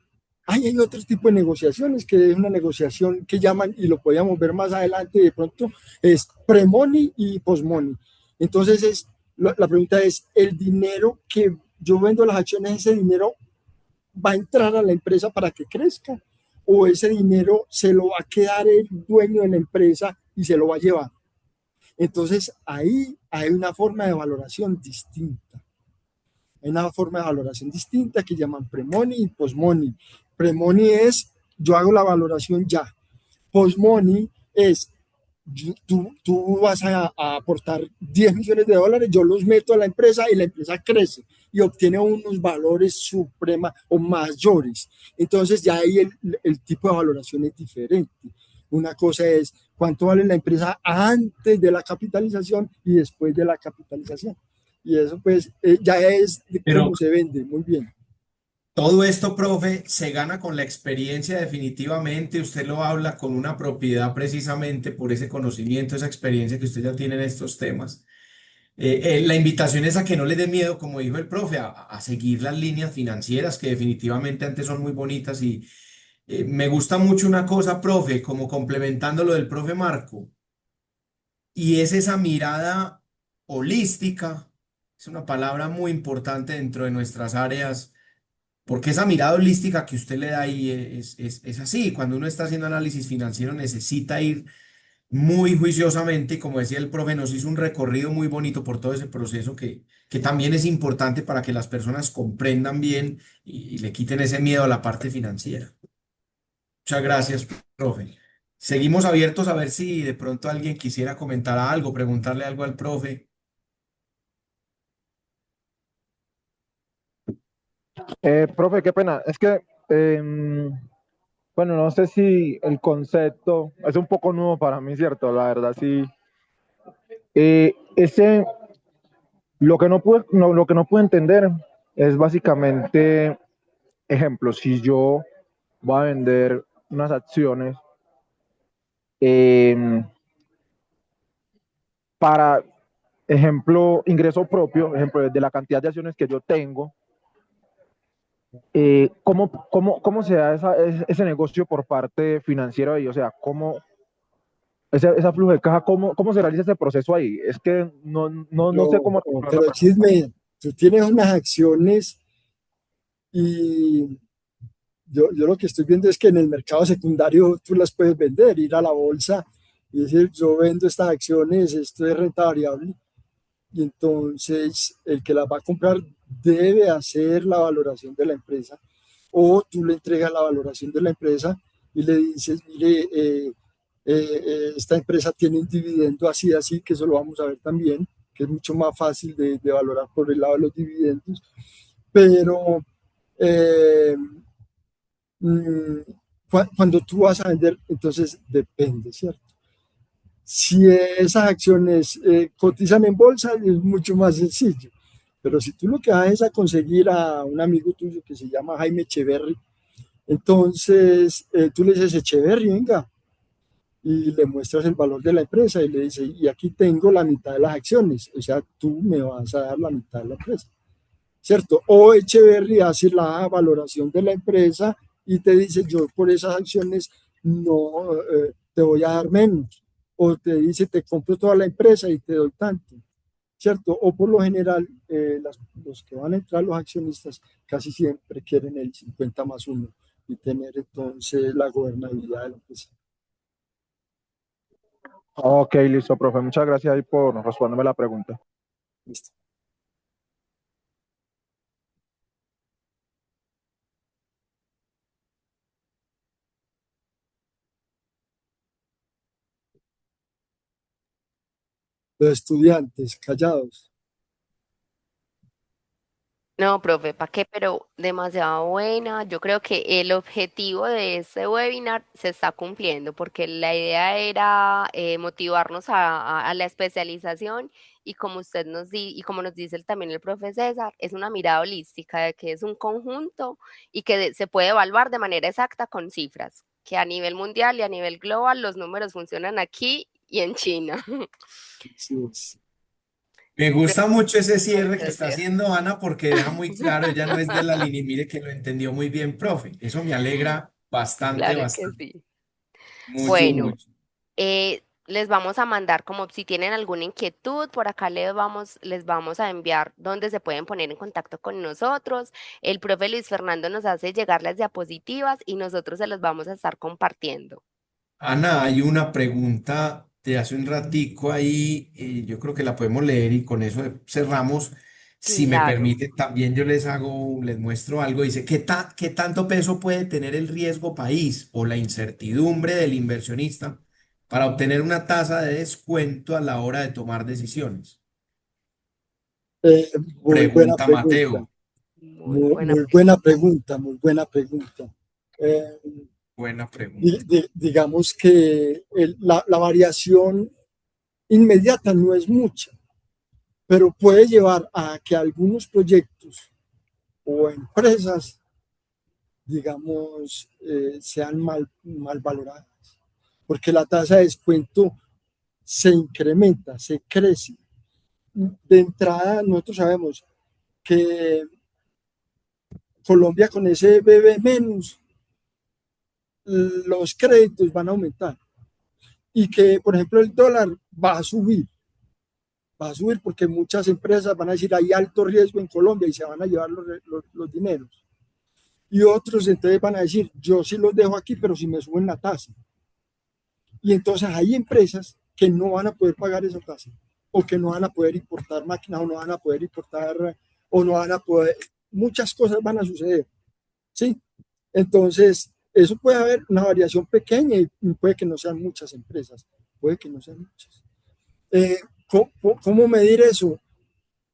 Speaker 3: hay otro tipo de negociaciones, que es una negociación que llaman, y lo podíamos ver más adelante, de pronto, es pre-money y post-money. Entonces, la pregunta es, ¿el dinero que yo vendo las acciones, ese dinero va a entrar a la empresa para que crezca? ¿O ese dinero se lo va a quedar el dueño de la empresa y se lo va a llevar? Entonces, ahí hay una forma de valoración distinta. Hay una forma de valoración distinta que llaman pre-money y post-money. Pre-money es, yo hago la valoración ya. Post-money es, tú vas a aportar 10 millones de dólares, yo los meto a la empresa y la empresa crece y obtiene unos valores suprema o mayores. Entonces ya ahí el tipo de valoración es diferente. Una cosa es cuánto vale la empresa antes de la capitalización y después de la capitalización. Y eso pues ya es de
Speaker 2: Pero
Speaker 3: cómo se vende, muy bien.
Speaker 2: todo esto, profe, se gana con la experiencia definitivamente. Usted lo habla con una propiedad precisamente por ese conocimiento, esa experiencia que usted ya tiene en estos temas. La invitación es a que no le dé miedo, como dijo el profe, a seguir las líneas financieras que definitivamente antes son muy bonitas y me gusta mucho una cosa, profe, como complementando lo del profe Marco, y es esa mirada holística, es una palabra muy importante dentro de nuestras áreas porque esa mirada holística que usted le da ahí es así. Cuando uno está haciendo análisis financiero necesita ir muy juiciosamente y como decía el profe, nos hizo un recorrido muy bonito por todo ese proceso que también es importante para que las personas comprendan bien y le quiten ese miedo a la parte financiera. Muchas gracias, profe. Seguimos abiertos a ver si de pronto alguien quisiera comentar algo, preguntarle algo al profe.
Speaker 6: Profe, qué pena. Es que, bueno, no sé si el concepto es un poco nuevo para mí, ¿cierto? La verdad, sí. Ese, lo que no pude entender es básicamente, ejemplo, si yo voy a vender unas acciones em, para, ejemplo, ingreso propio, ejemplo, de la cantidad de acciones que yo tengo, ¿cómo se da ese negocio por parte financiera ahí? O sea, esa flujo de caja, ¿cómo se realiza ese proceso ahí? Es que no sé cómo
Speaker 3: No,
Speaker 6: responder la
Speaker 3: pero
Speaker 6: pregunta.
Speaker 3: chisme, tú tienes unas acciones y yo lo que estoy viendo es que en el mercado secundario tú las puedes vender, ir a la bolsa y decir, yo vendo estas acciones, esto es renta variable, y entonces el que las va a comprar debe hacer la valoración de la empresa, o tú le entregas la valoración de la empresa y le dices, mire, esta empresa tiene un dividendo así, así, que eso lo vamos a ver también, que es mucho más fácil de valorar por el lado de los dividendos, pero eh, mm, cuando tú vas a vender, entonces depende, ¿cierto? Si esas acciones cotizan en bolsa, es mucho más sencillo. Pero si tú lo que vas es a conseguir a un amigo tuyo que se llama Jaime Echeverry, entonces tú le dices, Echeverry, venga, y le muestras el valor de la empresa y le dices, y aquí tengo la mitad de las acciones, o sea, tú me vas a dar la mitad de la empresa, ¿cierto? O Echeverry hace la valoración de la empresa y te dice, yo por esas acciones no te voy a dar menos. O te dice, te compro toda la empresa y te doy tanto, ¿cierto? O por lo general, los que van a entrar, los accionistas, casi siempre quieren el 50 más uno y tener entonces la gobernabilidad de la empresa.
Speaker 6: Ok, listo, profe. Muchas gracias ahí por responderme la pregunta.
Speaker 3: ¿Listo? Los estudiantes callados.
Speaker 1: No, profe, ¿para qué? Pero demasiado buena. Yo creo que el objetivo de este webinar se está cumpliendo porque la idea era motivarnos a la especialización y como y como nos dice también el profe César, es una mirada holística de que es un conjunto y que se puede evaluar de manera exacta con cifras, que a nivel mundial y a nivel global los números funcionan aquí y en China.
Speaker 3: Sí, es.
Speaker 2: Me gusta mucho ese cierre que
Speaker 1: Muchas
Speaker 2: está
Speaker 1: gracias.
Speaker 2: haciendo Ana porque deja muy claro, ella no es de la línea y mire que lo entendió muy bien, profe. Eso me alegra bastante,
Speaker 1: Claro que
Speaker 2: bastante.
Speaker 1: sí.
Speaker 2: Mucho,
Speaker 1: Bueno.
Speaker 2: mucho.
Speaker 1: Les vamos a mandar como si tienen alguna inquietud, por acá les vamos a enviar donde se pueden poner en contacto con nosotros. El profe Luis Fernando nos hace llegar las diapositivas y nosotros se las vamos a estar compartiendo.
Speaker 2: Ana, hay una pregunta de hace un ratico ahí, yo creo que la podemos leer y con eso cerramos. Si me
Speaker 1: Claro.
Speaker 2: permite, también yo les muestro algo. Dice, ¿qué tanto peso puede tener el riesgo país o la incertidumbre del inversionista para obtener una tasa de descuento a la hora de tomar decisiones?
Speaker 3: Eh, Muy buena
Speaker 2: Pregunta
Speaker 3: pregunta,
Speaker 2: Mateo.
Speaker 1: Muy
Speaker 3: muy,
Speaker 1: buena
Speaker 3: muy buena
Speaker 1: pregunta.
Speaker 3: pregunta, muy buena pregunta. Eh,
Speaker 2: Buena pregunta.
Speaker 3: digamos que la variación inmediata no es mucha, pero puede llevar a que algunos proyectos o empresas, digamos, sean mal valoradas, porque la tasa de descuento se incrementa, se crece. De entrada, nosotros sabemos que Colombia con ese BB menos, los créditos van a aumentar y que, por ejemplo, el dólar va a subir porque muchas empresas van a decir hay alto riesgo en Colombia y se van a llevar los dineros. Y otros entonces van a decir yo sí los dejo aquí, pero si me suben la tasa. Y entonces hay empresas que no van a poder pagar esa tasa. o que no van a poder importar máquinas, o no van a poder importar, o no van a poder, muchas cosas van a suceder, ¿sí? Entonces, eso puede haber una variación pequeña y puede que no sean muchas empresas, puede que no sean muchas. ¿Cómo medir eso?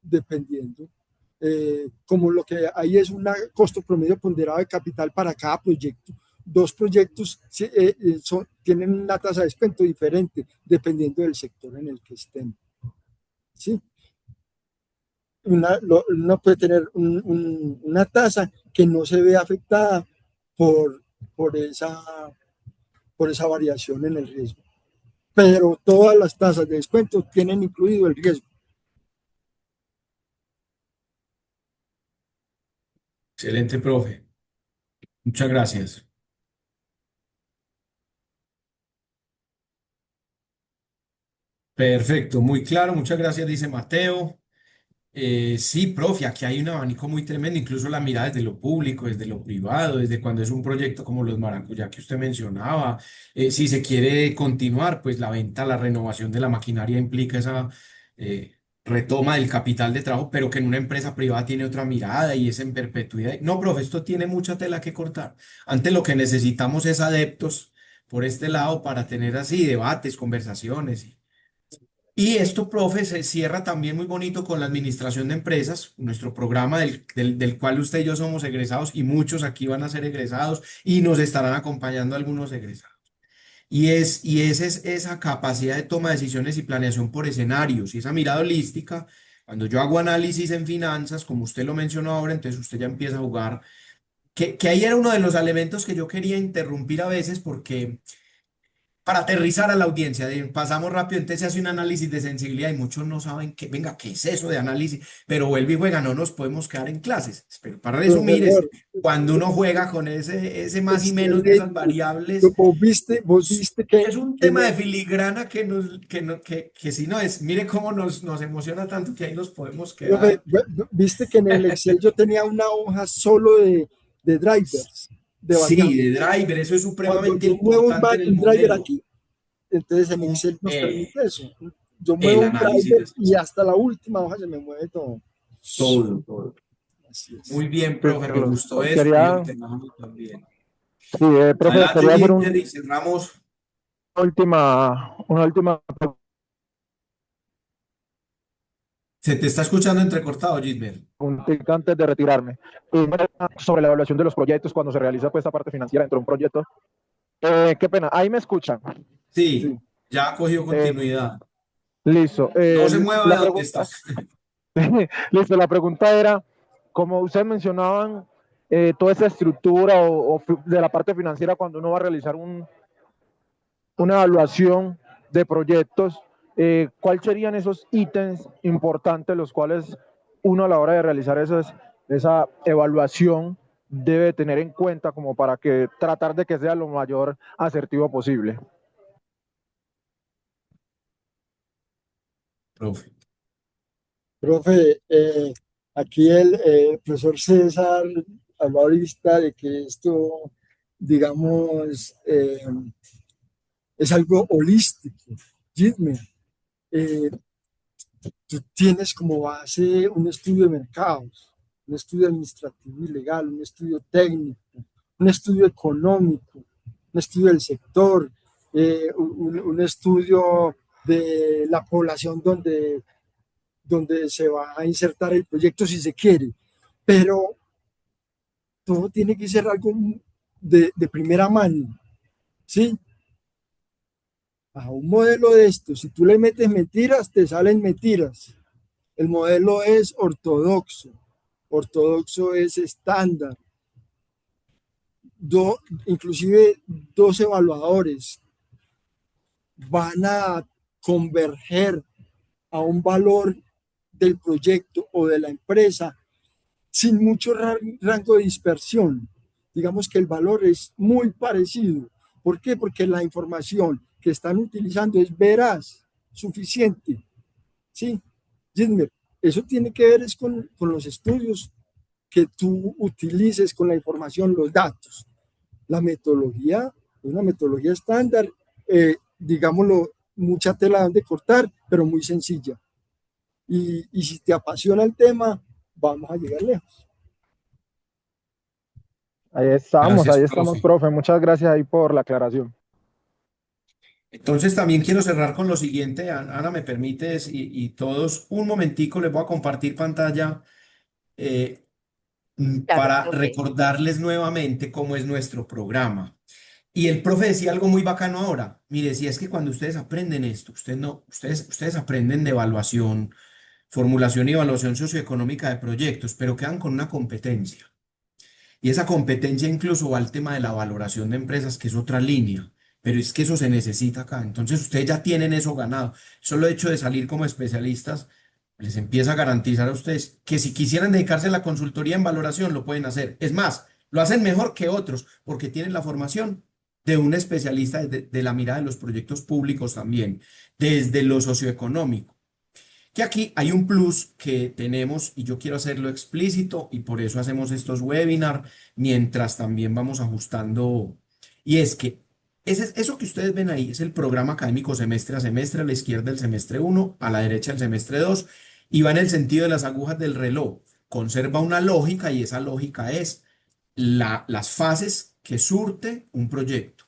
Speaker 3: Dependiendo. Como lo que hay es un costo promedio ponderado de capital para cada proyecto. Dos proyectos tienen una tasa de descuento diferente dependiendo del sector en el que estén. ¿Sí? Una puede tener una tasa que no se ve afectada por, por, esa, por esa variación en el riesgo. Pero todas las tasas de descuento tienen incluido el riesgo.
Speaker 2: Excelente, profe. Muchas gracias. Perfecto, muy claro. Muchas gracias, dice Mateo. Sí, profe, aquí hay un abanico muy tremendo, incluso la mirada desde lo público, desde lo privado, desde cuando es un proyecto como los Maracuyá que usted mencionaba. Si se quiere continuar, pues la venta, la renovación de la maquinaria implica esa retoma del capital de trabajo, pero que en una empresa privada tiene otra mirada y es en perpetuidad. No, profe, esto tiene mucha tela que cortar. Antes lo que necesitamos es adeptos por este lado para tener así debates, conversaciones. Y esto, profe, se cierra también muy bonito con la administración de empresas, nuestro programa del cual usted y yo somos egresados y muchos aquí van a ser egresados y nos estarán acompañando algunos egresados. Y es esa capacidad de toma de decisiones y planeación por escenarios y esa mirada holística. Cuando yo hago análisis en finanzas, como usted lo mencionó ahora, entonces usted ya empieza a jugar, que ahí era uno de los elementos que yo quería interrumpir a veces porque para aterrizar a la audiencia, pasamos rápido, entonces se hace un análisis de sensibilidad y muchos no saben qué, venga, qué es eso de análisis, pero vuelve y juega, no nos podemos quedar en clases. Pero para resumir, es
Speaker 3: Profesor,
Speaker 2: cuando uno juega con ese más y menos de esas
Speaker 3: excelente.
Speaker 2: variables,
Speaker 3: Vos viste que
Speaker 2: es un tema
Speaker 3: tiene,
Speaker 2: de filigrana que si no es, mire cómo nos emociona tanto que ahí nos podemos
Speaker 3: profe,
Speaker 2: quedar.
Speaker 3: viste que en el Excel yo tenía una hoja solo de drivers, de
Speaker 2: Sí, de
Speaker 3: variables.
Speaker 2: driver, eso es
Speaker 3: Cuando
Speaker 2: supremamente
Speaker 3: yo muevo
Speaker 2: importante en el
Speaker 3: un driver
Speaker 2: modelo.
Speaker 3: aquí, entonces en
Speaker 2: Un-
Speaker 3: Excel nos
Speaker 2: eh,
Speaker 3: permite eso. Yo
Speaker 2: el
Speaker 3: muevo un
Speaker 2: análisis
Speaker 3: driver
Speaker 2: es
Speaker 3: y hasta la última hoja se me mueve todo.
Speaker 2: todo, todo.
Speaker 3: Así es.
Speaker 2: Muy bien,
Speaker 6: Sí,
Speaker 2: profe, me
Speaker 6: Carlos.
Speaker 2: gustó eso y el
Speaker 6: Quería,
Speaker 2: tema también.
Speaker 6: sí, profe,
Speaker 2: Adelante,
Speaker 6: quería hacer
Speaker 2: Ginger, y cerramos.
Speaker 6: una última
Speaker 2: Se te está escuchando entrecortado, Gisbert.
Speaker 6: pregunta antes de retirarme. Sobre la evaluación de los proyectos cuando se realiza pues, esta parte financiera dentro de un proyecto. Qué pena, ahí me escuchan.
Speaker 2: Sí,
Speaker 3: Sí.
Speaker 2: ya ha cogido
Speaker 6: Eh,
Speaker 2: continuidad.
Speaker 6: listo.
Speaker 2: No se mueva de
Speaker 6: La
Speaker 2: donde
Speaker 6: pregunta,
Speaker 2: estás.
Speaker 6: listo, la pregunta era, como ustedes mencionaban, toda esa estructura de la parte financiera cuando uno va a realizar una evaluación de proyectos, ¿cuáles serían esos ítems importantes los cuales uno a la hora de realizar esa evaluación debe tener en cuenta como para que tratar de que sea lo mayor asertivo posible?
Speaker 2: Profe.
Speaker 3: Profe, aquí el profesor César habló ahorita de que esto, digamos, es algo holístico. Gitmer, eh, tú tienes como base un estudio de mercados, un estudio administrativo y legal, un estudio técnico, un estudio económico, un estudio del sector, un estudio de la población donde se va a insertar el proyecto si se quiere, pero todo tiene que ser algo de primera mano, ¿sí? A un modelo de esto, si tú le metes mentiras, te salen mentiras. El modelo es ortodoxo, ortodoxo es estándar. Inclusive dos evaluadores van a converger a un valor del proyecto o de la empresa sin mucho rango de dispersión. Digamos que el valor es muy parecido. ¿Por qué? Porque la información que están utilizando es veraz, suficiente. ¿Sí? Gitmer, eso tiene que ver es con los estudios que tú utilices con la información, los datos. La metodología es una metodología estándar, digámoslo, mucha tela donde cortar, pero muy sencilla. y si te apasiona el tema, vamos a llegar lejos.
Speaker 2: Gracias,
Speaker 6: Ahí estamos,
Speaker 2: profe.
Speaker 6: profe. Muchas gracias ahí por la aclaración.
Speaker 2: Entonces también quiero cerrar con lo siguiente, Ana, ¿me permites? Y todos, un momentico, les voy a compartir pantalla eh,
Speaker 1: Claro,
Speaker 2: para
Speaker 1: profe.
Speaker 2: recordarles nuevamente cómo es nuestro programa. Y el profe decía algo muy bacano ahora. Mire, si es que cuando ustedes aprenden esto, ustedes aprenden de evaluación, formulación y evaluación socioeconómica de proyectos, pero quedan con una competencia. Y esa competencia incluso va al tema de la valoración de empresas, que es otra línea. Pero es que eso se necesita acá. Entonces ustedes ya tienen eso ganado. Solo el hecho de salir como especialistas les empieza a garantizar a ustedes que si quisieran dedicarse a la consultoría en valoración, lo pueden hacer. Es más, lo hacen mejor que otros porque tienen la formación de un especialista de la mirada de los proyectos públicos también, desde lo socioeconómico. Que aquí hay un plus que tenemos y yo quiero hacerlo explícito y por eso hacemos estos webinars mientras también vamos ajustando. Y es que eso que ustedes ven ahí es el programa académico semestre a semestre, a la izquierda el semestre uno, a la derecha el semestre 2 y va en el sentido de las agujas del reloj. Conserva una lógica y esa lógica es las fases que surte un proyecto.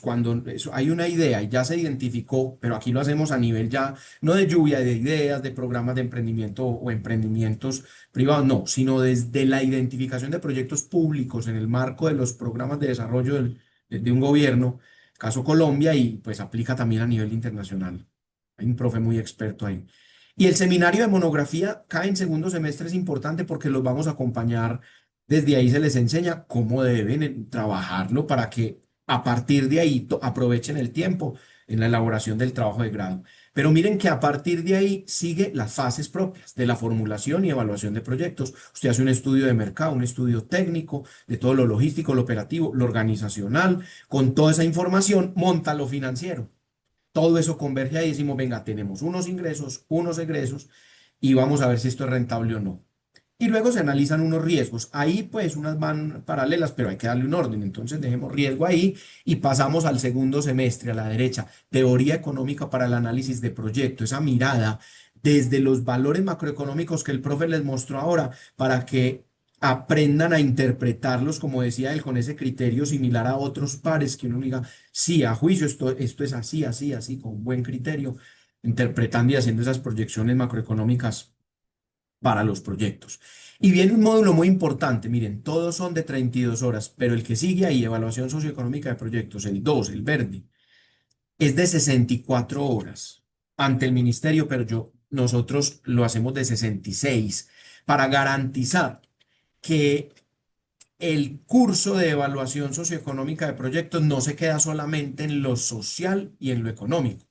Speaker 2: Cuando hay una idea y ya se identificó, pero aquí lo hacemos a nivel ya no de lluvia de ideas, de programas de emprendimiento o emprendimientos privados, no, sino desde la identificación de proyectos públicos en el marco de los programas de desarrollo de un gobierno, caso Colombia, y pues aplica también a nivel internacional. Hay un profe muy experto ahí. Y el seminario de monografía cae en segundo semestre, es importante porque los vamos a acompañar. Desde ahí se les enseña cómo deben trabajarlo para que a partir de ahí aprovechen el tiempo en la elaboración del trabajo de grado. Pero miren que a partir de ahí sigue las fases propias de la formulación y evaluación de proyectos. Usted hace un estudio de mercado, un estudio técnico de todo lo logístico, lo operativo, lo organizacional. Con toda esa información, monta lo financiero. Todo eso converge ahí y decimos, venga, tenemos unos ingresos, unos egresos y vamos a ver si esto es rentable o no. Y luego se analizan unos riesgos. Ahí pues unas van paralelas, pero hay que darle un orden. Entonces dejemos riesgo ahí y pasamos al segundo semestre, a la derecha. Teoría económica para el análisis de proyecto. Esa mirada desde los valores macroeconómicos que el profe les mostró ahora para que aprendan a interpretarlos, como decía él, con ese criterio similar a otros pares, que uno diga, sí, a juicio esto es así, así, así, con buen criterio, interpretando y haciendo esas proyecciones macroeconómicas para los proyectos. Y viene un módulo muy importante, miren, todos son de 32 horas, pero el que sigue ahí, evaluación socioeconómica de proyectos, el 2 el verde, es de 64 horas ante el ministerio, pero nosotros lo hacemos de 66 para garantizar que el curso de evaluación socioeconómica de proyectos no se queda solamente en lo social y en lo económico,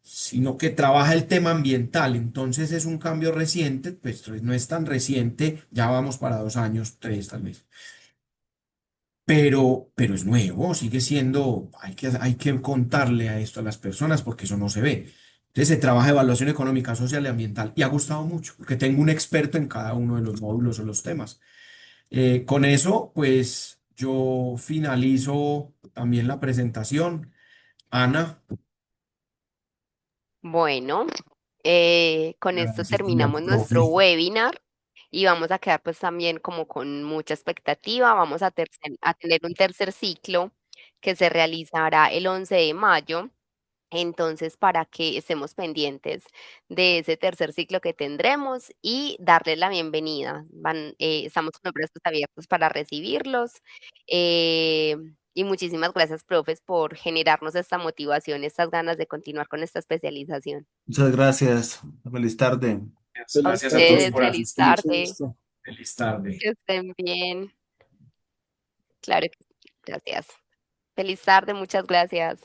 Speaker 2: sino que trabaja el tema ambiental. Entonces es un cambio reciente, pues no es tan reciente, ya vamos para 2 años, 3 tal vez, pero es nuevo, sigue siendo, hay que contarle a esto a las personas porque eso no se ve. Entonces se trabaja evaluación económica, social y ambiental y ha gustado mucho porque tengo un experto en cada uno de los módulos o los temas. Con eso, pues yo finalizo también la presentación. Ana,
Speaker 1: Bueno, con esto
Speaker 2: agradecéndole al
Speaker 1: terminamos nuestro
Speaker 2: profe.
Speaker 1: webinar y vamos a quedar pues también como con mucha expectativa. Vamos a tener un tercer ciclo que se realizará el 11 de mayo. Entonces, para que estemos pendientes de ese tercer ciclo que tendremos y darles la bienvenida. Estamos con los brazos abiertos para recibirlos. eh, y muchísimas gracias, profes, por generarnos esta motivación, estas ganas de continuar con esta especialización.
Speaker 4: Muchas gracias. Feliz tarde.
Speaker 1: A
Speaker 3: Feliz
Speaker 2: Gracias a todos
Speaker 3: tarde,
Speaker 1: ustedes,
Speaker 2: por
Speaker 1: feliz
Speaker 2: asistir.
Speaker 3: mucho
Speaker 1: tarde,
Speaker 3: gusto.
Speaker 2: Feliz tarde.
Speaker 1: que estén bien. Claro que sí, gracias. Feliz tarde, muchas gracias.